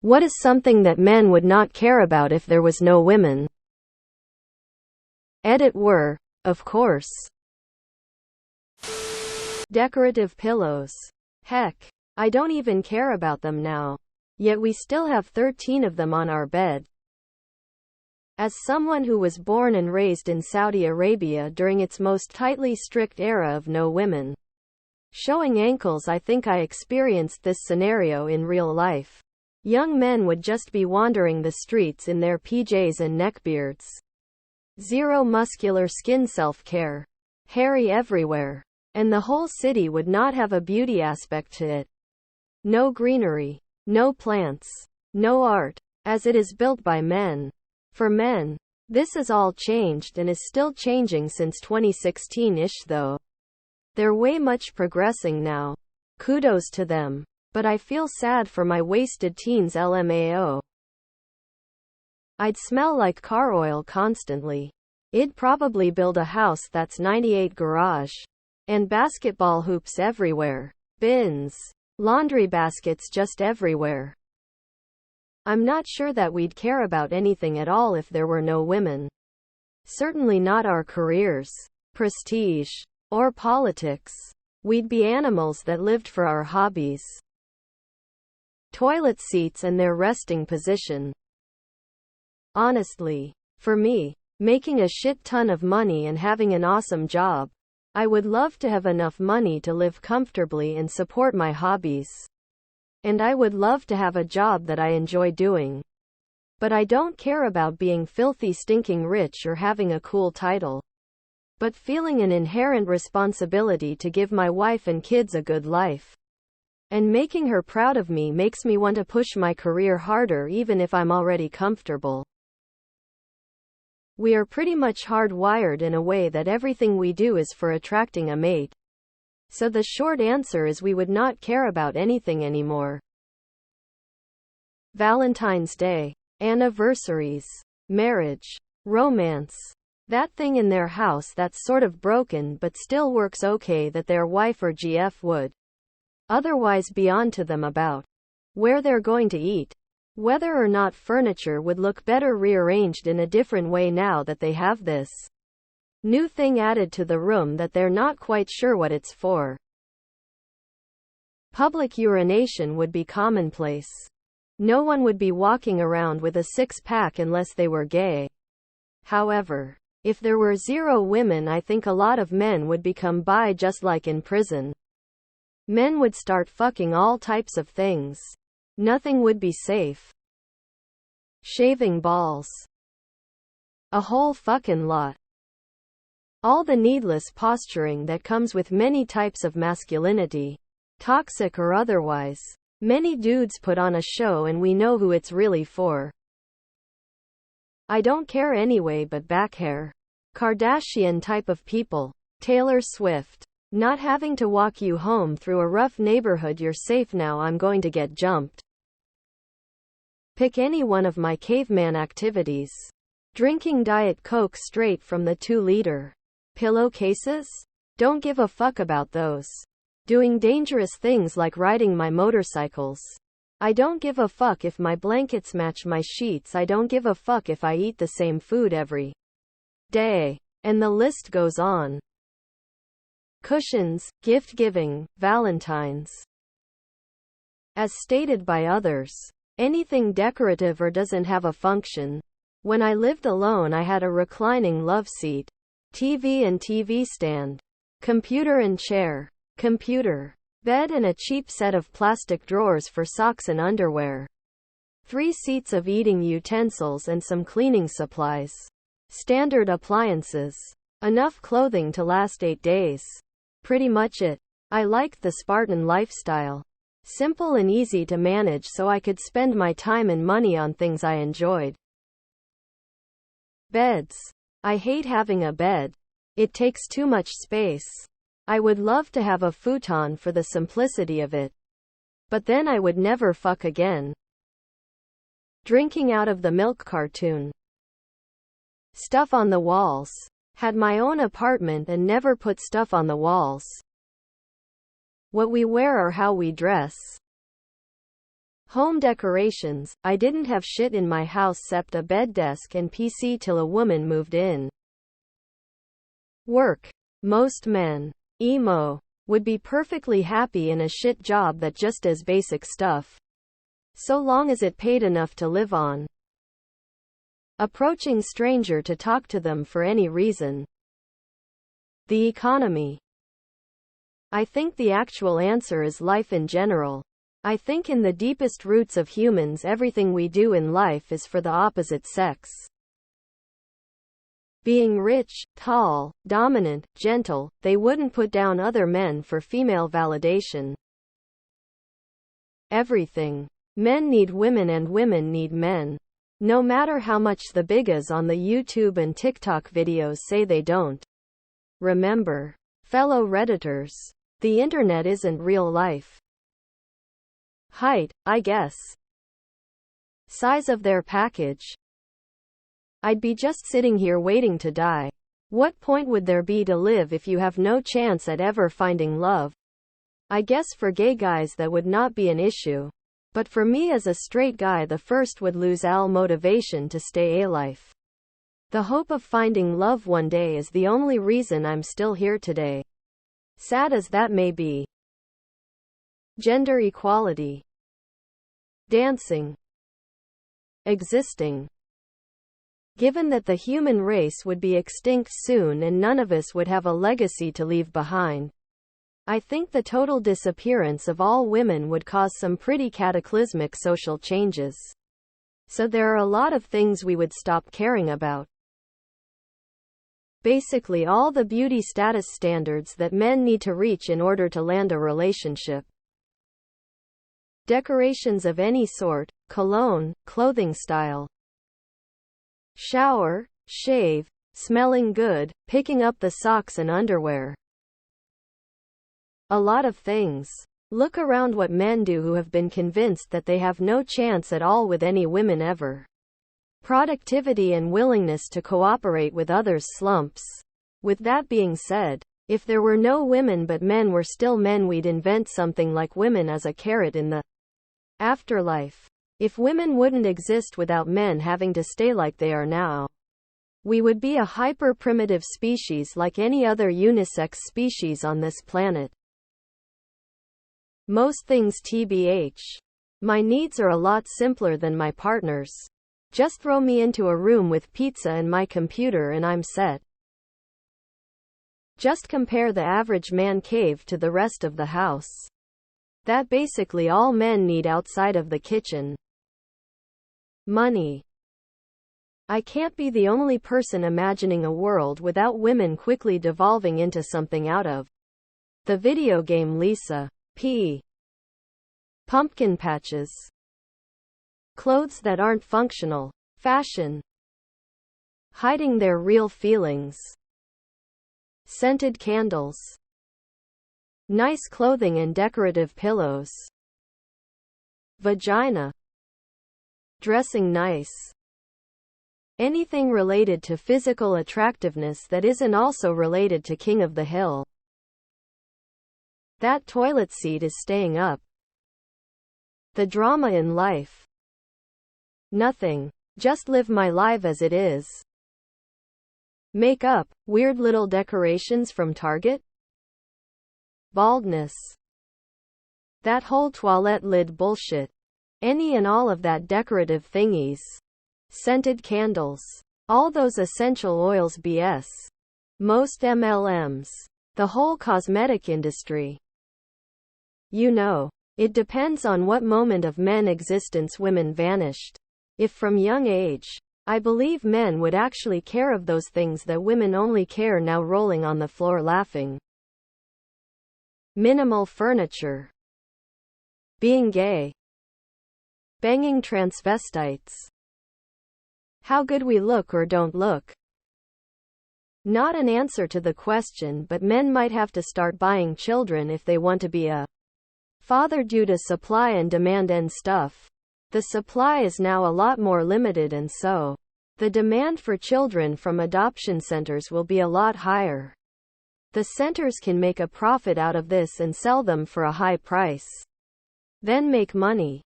What is something that men would not care about if there was no women? Edit were, of course. Decorative pillows. Heck, I don't even care about them now. Yet we still have 13 of them on our bed. As someone who was born and raised in Saudi Arabia during its most tightly strict era of no women showing ankles, I think I experienced this scenario in real life. Young men would just be wandering the streets in their PJs and neckbeards. Zero muscular skin self-care. Hairy everywhere. And the whole city would not have a beauty aspect to it. No greenery. No plants. No art. As it is built by men. For men. This has all changed and is still changing since 2016-ish though. They're way much progressing now. Kudos to them. But I feel sad for my wasted teens LMAO. I'd smell like car oil constantly. I'd probably build a house that's 98 garage. And basketball hoops everywhere. Bins. Laundry baskets just everywhere. I'm not sure that we'd care about anything at all if there were no women. Certainly not our careers, prestige, or politics. We'd be animals that lived for our hobbies. Toilet seats and their resting position. Honestly, for me, making a shit ton of money and having an awesome job, I would love to have enough money to live comfortably and support my hobbies. And I would love to have a job that I enjoy doing. But I don't care about being filthy stinking rich or having a cool title. But feeling an inherent responsibility to give my wife and kids a good life. And making her proud of me makes me want to push my career harder even if I'm already comfortable. We are pretty much hardwired in a way that everything we do is for attracting a mate. So the short answer is we would not care about anything anymore. Valentine's Day, anniversaries, marriage, romance. That thing in their house that's sort of broken but still works okay that their wife or GF would otherwise be on to them about. Where they're going to eat. Whether or not furniture would look better rearranged in a different way now that they have this new thing added to the room that they're not quite sure what it's for. Public urination would be commonplace. No one would be walking around with a six-pack unless they were gay. However, if there were zero women, I think a lot of men would become bi, just like in prison. Men would start fucking all types of things. Nothing would be safe. Shaving balls. A whole fucking lot. All the needless posturing that comes with many types of masculinity, toxic or otherwise. Many dudes put on a show and we know who it's really for. I don't care anyway, but back hair. Kardashian type of people. Taylor Swift. Not having to walk you home through a rough neighborhood, you're safe now, I'm going to get jumped. Pick any one of my caveman activities. Drinking Diet Coke straight from the 2-liter pillowcases? Don't give a fuck about those. Doing dangerous things like riding my motorcycles. I don't give a fuck if my blankets match my sheets. I don't give a fuck if I eat the same food every day. And the list goes on. Cushions, gift giving, Valentine's. As stated by others, anything decorative or doesn't have a function. When I lived alone, I had a reclining love seat, TV and TV stand, computer and chair, computer, bed, and a cheap set of plastic drawers for socks and underwear. 3 seats of eating utensils and some cleaning supplies. Standard appliances. Enough clothing to last 8 days. Pretty much it. I liked the Spartan lifestyle. Simple and easy to manage, so I could spend my time and money on things I enjoyed. Beds. I hate having a bed. It takes too much space. I would love to have a futon for the simplicity of it. But then I would never fuck again. Drinking out of the milk cartoon. Stuff on the walls. Had my own apartment and never put stuff on the walls. What we wear or how we dress. Home decorations. I didn't have shit in my house except a bed, desk and PC till a woman moved in. Work. Most men, emo, would be perfectly happy in a shit job that just does basic stuff, so long as it paid enough to live on. Approaching stranger to talk to them for any reason. The economy. I think the actual answer is life in general. I think in the deepest roots of humans everything we do in life is for the opposite sex. Being rich, tall, dominant, gentle, they wouldn't put down other men for female validation. Everything. Men need women and women need men. No matter how much the bigas on the YouTube and TikTok videos say they don't. Remember, fellow Redditors, the internet isn't real life. Height, I guess. Size of their package. I'd be just sitting here waiting to die. What point would there be to live if you have no chance at ever finding love? I guess for gay guys that would not be an issue. But for me as a straight guy, the first would lose all motivation to stay alive. The hope of finding love one day is the only reason I'm still here today. Sad as that may be. Gender equality. Dancing. Existing. Given that the human race would be extinct soon and none of us would have a legacy to leave behind, I think the total disappearance of all women would cause some pretty cataclysmic social changes. So there are a lot of things we would stop caring about. Basically all the beauty status standards that men need to reach in order to land a relationship. Decorations of any sort, cologne, clothing style. Shower, shave, smelling good, picking up the socks and underwear. A lot of things. Look around what men do who have been convinced that they have no chance at all with any women ever. Productivity and willingness to cooperate with others slumps. With that being said, if there were no women but men were still men, we'd invent something like women as a carrot in the afterlife. If women wouldn't exist without men having to stay like they are now, we would be a hyper-primitive species like any other unisex species on this planet. Most things TBH. My needs are a lot simpler than my partner's. Just throw me into a room with pizza and my computer and I'm set. Just compare the average man cave to the rest of the house. That basically all men need outside of the kitchen. Money. I can't be the only person imagining a world without women quickly devolving into something out of the video game Lisa. P. Pumpkin patches. Clothes that aren't functional. Fashion. Hiding their real feelings. Scented candles. Nice clothing and decorative pillows. Vagina. Dressing nice. Anything related to physical attractiveness that isn't also related to King of the Hill. That toilet seat is staying up. The drama in life. Nothing. Just live my life as it is. Makeup. Weird little decorations from Target. Baldness. That whole toilet lid bullshit. Any and all of that decorative thingies. Scented candles. All those essential oils BS. Most MLMs. The whole cosmetic industry. You know, it depends on what moment of men existence women vanished. If from young age, I believe men would actually care of those things that women only care now, rolling on the floor laughing. Minimal furniture. Being gay. Banging transvestites. How good we look or don't look. Not an answer to the question, but men might have to start buying children if they want to be a father due to supply and demand and stuff. The supply is now a lot more limited and so the demand for children from adoption centers will be a lot higher. The centers can make a profit out of this and sell them for a high price. Then make money.